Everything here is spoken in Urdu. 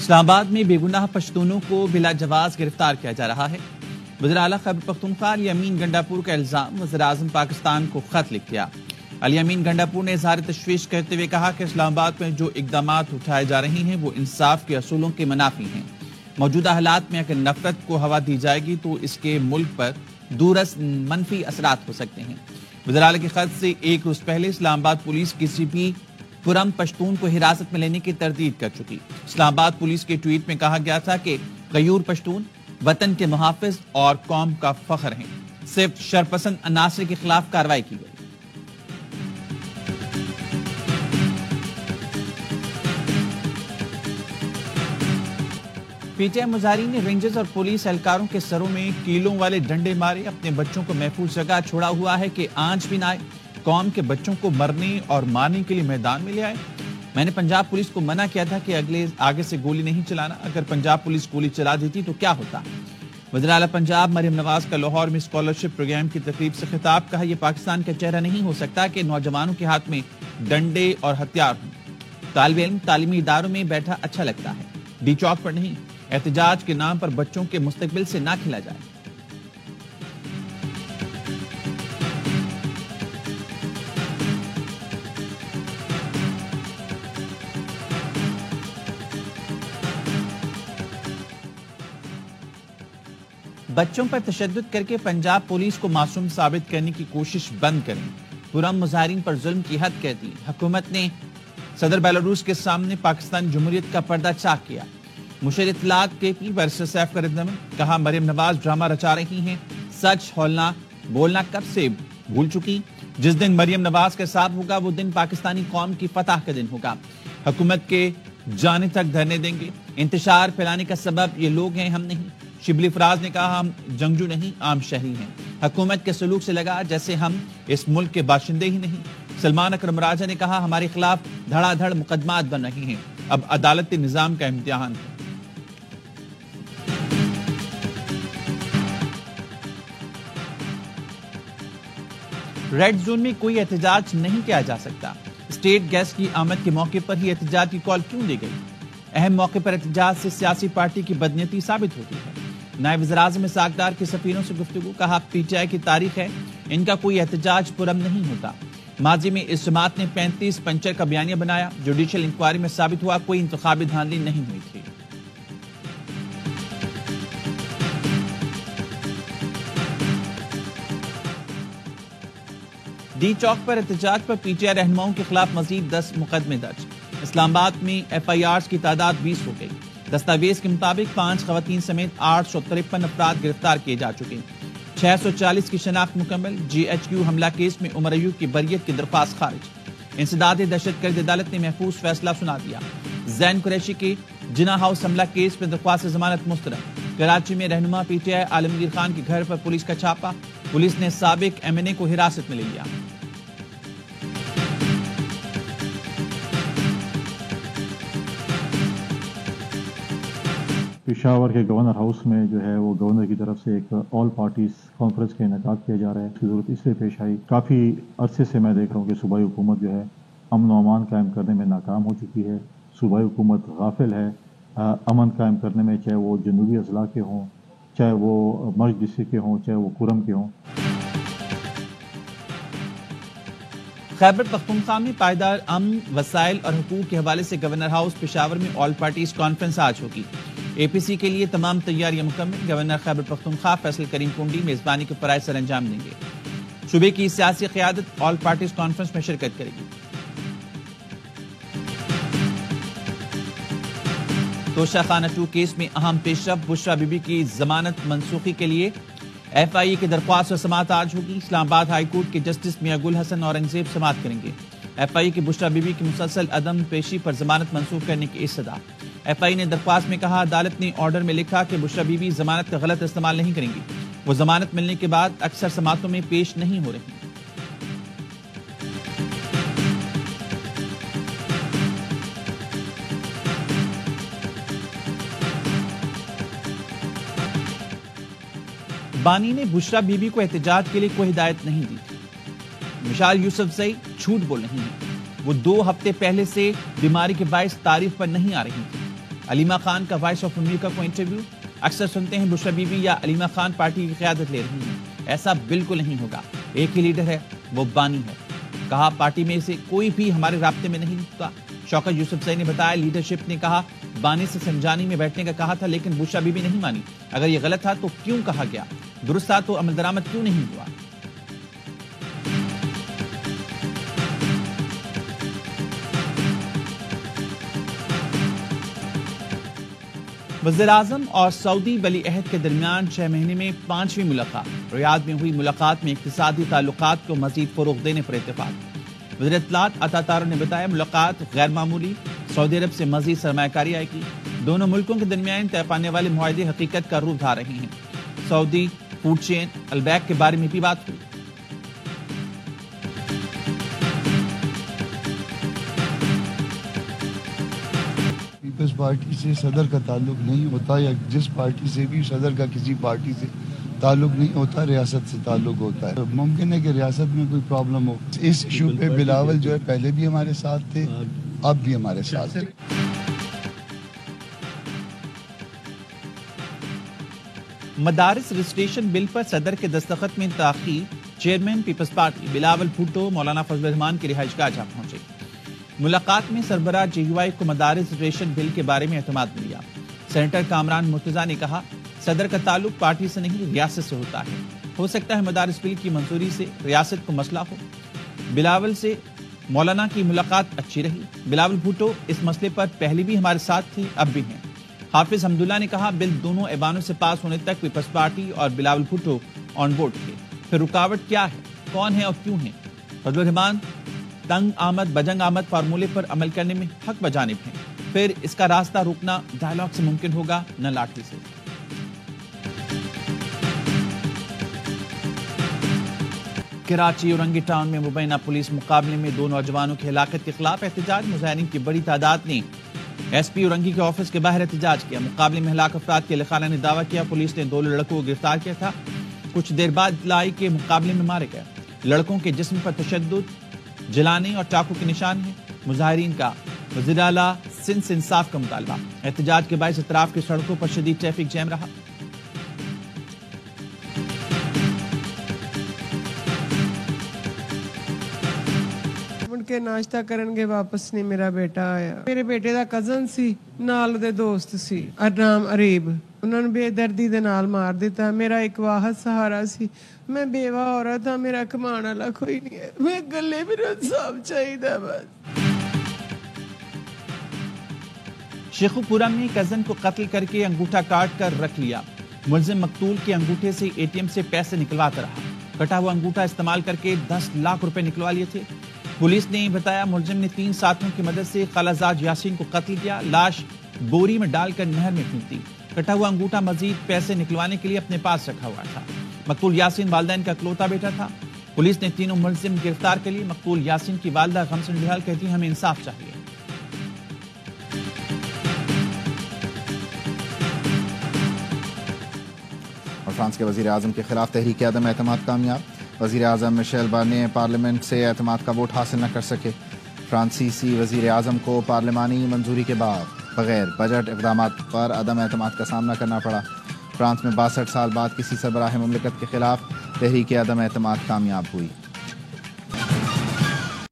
اسلام آباد میں بے گناہ پشتونوں کو بلا جواز گرفتار کیا جا رہا ہے۔ وزیر اعلیٰ خیبر پختونخوا الیامین گنڈاپور کا الزام، وزیر اعظم پاکستان کو خط لکھ دیا۔ الیامین گنڈاپور نے اظہار تشویش کرتے ہوئے کہا کہ اسلام آباد میں جو اقدامات اٹھائے جا رہے ہیں وہ انصاف کے اصولوں کے منافی ہیں۔ موجودہ حالات میں اگر نفرت کو ہوا دی جائے گی تو اس کے ملک پر دورس منفی اثرات ہو سکتے ہیں۔ وزیر اعلیٰ کے خط سے ایک روز پہلے اسلام آباد پولیس کسی بھی پرم پشتون کو حراست میں لینے کی تردید کر چکی۔ اسلام آباد پولیس کے ٹویٹ میں کہا گیا تھا کہ غیور پشتون وطن کے محافظ اور قوم کا فخر ہیں۔ صرف شرپسند عناصر کے خلاف کارروائی کی گئی۔ پی ٹی آئی مظاہرین نے رینجرز اور پولیس اہلکاروں کے سروں میں کیلوں والے ڈنڈے مارے۔ اپنے بچوں کو محفوظ جگہ چھوڑا ہوا ہے کہ آنچ بھی نہ آئے، قوم کے بچوں کو مرنے اور مارنے کے لیے میدان میں لے آئے۔ میں نے پنجاب پولیس کو منع کیا تھا کہ آگے سے گولی نہیں چلانا، اگر پنجاب پولیس گولی چلا دیتی تو کیا ہوتا۔ وزیر اعلیٰ پنجاب مریم نواز کا لاہور میں اسکالرشپ پروگرام کی تقریب سے خطاب، کہا یہ پاکستان کا چہرہ نہیں ہو سکتا کہ نوجوانوں کے ہاتھ میں ڈنڈے اور ہتھیار ہوں۔ طالب علم تعلیمی اداروں میں بیٹھا اچھا لگتا ہے، ڈی چوک پر نہیں۔ احتجاج کے نام پر بچوں کے مستقبل سے نہ کھیلا جائے۔ بچوں پر تشدد کر کے پنجاب پولیس کو معصوم ثابت کرنے کی کوشش بند کریں۔ پرام مظاہرین پر ظلم کی حد کر دی۔ حکومت نے صدر بیلاروس کے سامنے پاکستان جمہوریت کا پردہ چاک کیا۔ مشیر اطلاعات کے پی بیرسٹر سیف کا رد عمل، کہا مریم نواز ڈرامہ رچا رہی ہیں، سچ ہولناک بولنا کب سے بھول چکی۔ جس دن مریم نواز کا حساب ہوگا وہ دن پاکستانی قوم کی فتح کا دن ہوگا۔ حکومت کے جانے تک دھرنے دیں گے۔ انتشار پھیلانے کا سبب یہ لوگ ہیں، ہم نہیں۔ شبلی فراز نے کہا ہم جنگجو نہیں، عام شہری ہیں۔ حکومت کے سلوک سے لگا جیسے ہم اس ملک کے باشندے ہی نہیں۔ سلمان اکرم راجہ نے کہا ہمارے خلاف دھڑا دھڑ مقدمات بن رہے ہیں، اب عدالتی نظام کا امتحان ہے۔ ریڈ زون میں کوئی احتجاج نہیں کیا جا سکتا۔ اسٹیٹ گیس کی آمد کے موقع پر ہی احتجاج کی کال کیوں دی گئی؟ اہم موقع پر احتجاج سے سیاسی پارٹی کی بدنیتی ثابت ہوتی ہے۔ نائب وزیر اعظم اسحاق ڈار کے سفیروں سے گفتگو، کہا پی ٹی آئی کی تاریخ ہے، ان کا کوئی احتجاج پرم نہیں ہوتا۔ ماضی میں اس جماعت نے 35 پنچر کا بیانیہ بنایا، جوڈیشل انکوائری میں ثابت ہوا کوئی انتخابی دھاندلی نہیں ہوئی تھی۔ ڈی چوک پر احتجاج پر پی ٹی آئی رہنماؤں کے خلاف مزید 10 مقدمے درج۔ اسلام آباد میں ایف آئی آرز کی تعداد 20 ہو گئی۔ دستاویز کے مطابق 5 خواتین سمیت 853 افراد گرفتار کیے جا چکے ہیں۔ 640 کی شناخت مکمل۔ جی ایچ کیو حملہ کیس میں عمر ایوب کی بریت کی درخواست خارج۔ انسداد دہشت گرد عدالت نے محفوظ فیصلہ سنا دیا۔ زین قریشی کے جناح ہاؤس حملہ کیس میں درخواست ضمانت مسترد۔ کراچی میں رہنما پی ٹی آئی عالمگیر خان کے گھر پر پولیس کا چھاپا، پولیس نے سابق ایم این اے کو حراست میں لے لیا۔ پشاور کے گورنر ہاؤس میں جو ہے وہ گورنر کی طرف سے ایک آل پارٹیز کانفرنس کا انعقاد کیا جا رہا ہے۔ اس کی ضرورت اس لیے پیش آئی، کافی عرصے سے میں دیکھ رہا ہوں کہ صوبائی حکومت جو ہے امن و امان قائم کرنے میں ناکام ہو چکی ہے۔ صوبائی حکومت غافل ہے امن قائم کرنے میں، چاہے وہ جنوبی اضلاع کے ہوں، چاہے وہ مرج ڈسٹرکٹ کے ہوں، چاہے وہ کرم کے ہوں۔ خیبر پختونخوا میں پائیدار امن، وسائل اور حقوق کے حوالے سے گورنر ہاؤس پشاور میں آل پارٹیز کانفرنس آج ہوگی۔ اے پی سی کے لیے تمام تیاریاں مکمل۔ گورنر خیبر پختونخوا فیصل کریم کنڈی میزبانی کے فرائض سر انجام دیں گے۔ صوبے کی سیاسی قیادت آل پارٹیز کانفرنس میں شرکت کرے گی۔ توشہ خانہ 2 کیس میں اہم پیش رفت، بشرا بی بی کی ضمانت منسوخی کے لیے ایف آئی اے کی درخواست و سماعت آج ہوگی۔ اسلام آباد ہائی کورٹ کے جسٹس میاں گل حسن اورنگزیب سماعت کریں گے۔ ایف آئی اے کی بشرا بی بی کی مسلسل عدم پیشی پر ضمانت منسوخ کرنے کی استدعا۔ ایف آئی نے درخواست میں کہا عدالت نے آرڈر میں لکھا کہ بشرا بی بی ضمانت کا غلط استعمال نہیں کریں گی، وہ ضمانت ملنے کے بعد اکثر سماعتوں میں پیش نہیں ہو رہی۔ بانی نے بشرا بی بی کو احتجاج کے لیے کوئی ہدایت نہیں دی تھی۔ مشال یوسف زئی جھوٹ بول رہی ہیں، وہ 2 ہفتے پہلے سے بیماری کے باعث تعریف پر نہیں آ رہی تھی۔ علیمہ خان کا وائس آف امریکہ کو انٹرویو. اکثر سنتے ہیں بشرا بی بی یا علیمہ خان پارٹی کی قیادت لے رہی ہیں. ایسا بالکل نہیں ہوگا. ایک ہی لیڈر ہے, وہ بانی ہے. کہا پارٹی میں سے کوئی بھی ہمارے رابطے میں نہیں ہوتا. شوکت یوسفزئی نے بتایا لیڈرشپ نے کہا بانی سے سنجانی میں بیٹھنے کا کہا تھا لیکن بشرا بی بی نہیں مانی. اگر یہ غلط تھا تو کیوں کہا گیا؟ درست تھا تو عمل درآمد کیوں نہیں ہوا؟ وزیراعظم اور سعودی ولی عہد کے درمیان 6 مہینے میں 5ویں ملاقات. ریاض میں ہوئی ملاقات میں اقتصادی تعلقات کو مزید فروغ دینے پر اتفاق. وزیر اطلاعات عطا تارو نے بتایا ملاقات غیر معمولی. سعودی عرب سے مزید سرمایہ کاری آئے گی. دونوں ملکوں کے درمیان طے پانے والے معاہدے حقیقت کا روپ دھا رہے ہیں. سعودی فوڈ چین البیک کے بارے میں بھی بات ہوئی. پیپلز پارٹی سے صدر کا تعلق نہیں ہوتا, یا جس پارٹی سے بھی صدر کا کسی پارٹی سے تعلق نہیں ہوتا, ریاست سے تعلق ہوتا ہے. ممکن ہے کہ ریاست میں کوئی پرابلم ہو. اس ایشو پہ بلاول جو ہے پہلے بھی ہمارے ساتھ تھے, اب بھی ہمارے ساتھ تھے. مدارس رجسٹریشن بل پر صدر کے دستخط میں تاخیر. چیئرمین پیپلز پارٹی بلاول بھٹو مولانا فضل الرحمان کی رہائش گاہ جا پہنچے. ملاقات میں سربراہ جے یو آئی کو مدارس رجسٹریشن بل کے بارے میں اعتماد ملا. سینیٹر کامران مرتضیٰ نے کہا صدر کا تعلق پارٹی سے نہیں ریاست سے ہوتا ہے. ہو سکتا ہے مدارس بل کی منظوری سے ریاست کو مسئلہ ہو. بلاول سے مولانا کی ملاقات اچھی رہی. بلاول بھٹو اس مسئلے پر پہلے بھی ہمارے ساتھ تھے, اب بھی ہیں. حافظ حمداللہ نے کہا بل دونوں ایوانوں سے پاس ہونے تک پیپلز پارٹی اور بلاول بھٹو آن بورڈ تھے. پھر رکاوٹ کیا ہے, کون ہے اور کیوں ہے؟ فضل الرحمان تنگ آمد بجنگ آمد فارمولے پر عمل کرنے میں حق بجانب ہیں. پھر اس کا راستہ روکنا ڈائیلاگ سے ممکن ہوگا, نہ لاٹھی سے. کراچی اورنگی ٹاؤن میں مبینہ پولیس مقابلے میں 2 نوجوانوں کی ہلاکت کے خلاف احتجاج. مظاہرین کی بڑی تعداد نے ایس پی اورنگی کے آفس کے باہر احتجاج کیا. مقابلے میں ہلاک افراد کے لخانہ نے دعویٰ کیا پولیس نے 2 لڑکوں کو گرفتار کیا تھا. کچھ دیر بعد اطلاع آئی کہ مقابلے میں مارے گئے. لڑکوں کے جسم پر تشدد, جلانے اور چاقو کے نشان ہیں. مظاہرین کا وزیر اعلیٰ سندھ سے انصاف کا مطالبہ. احتجاج کے باعث اطراف کی سڑکوں پر شدید ٹریفک جیم رہا. کے ناشتہ کرن گے واپس نہیں میرا بیٹا آیا. میرے بیٹے دا کزن سی, نال دے دوست سی, نام عریب. انہوں نے بے دردی دے نال مار دیتا. میرا ایک واحد سہارا سی. میں بیوہ عورت ہاں, میرا کمان والا کوئی نہیں ہے. میں گلے میرا انصاف چاہیے بس. شیخو پورہ میں کزن کو قتل کر کے انگوٹھا کاٹ کر رکھ لیا. ملزم مقتول کے انگوٹھے سے اے ٹی ایم سے پیسے نکلواتا رہا. کٹا ہوا انگوٹھا استعمال کر کے 10 لاکھ روپے نکلوا لیے تھے. پولیس نے بتایا ملزم نے 3 ساتھیوں کی مدد سے خالازاد یاسین کو قتل کیا. لاش بوری میں ڈال کر نہر میں پھینک دی. کٹا ہوا انگوٹھا مزید پیسے نکلوانے کے لیے اپنے پاس رکھا ہوا تھا. مقتول یاسین والدین کا اکلوتا بیٹا تھا. پولیس نے تینوں ملزم گرفتار کر لیے. مقتول یاسین کی والدہ غم سے نڈال کہتی ہمیں انصاف چاہیے. اور فرانس کے وزیر اعظم کے خلاف تحریک عدم اعتماد کامیاب. وزیر اعظم مشیل بارنیے پارلیمنٹ سے اعتماد کا ووٹ حاصل نہ کر سکے. فرانسیسی وزیر اعظم کو پارلیمانی منظوری کے بغیر بجٹ اقدامات پر عدم اعتماد کا سامنا کرنا پڑا. فرانس میں 62 سال بعد کسی سربراہ مملکت کے خلاف تحریک عدم اعتماد کامیاب ہوئی.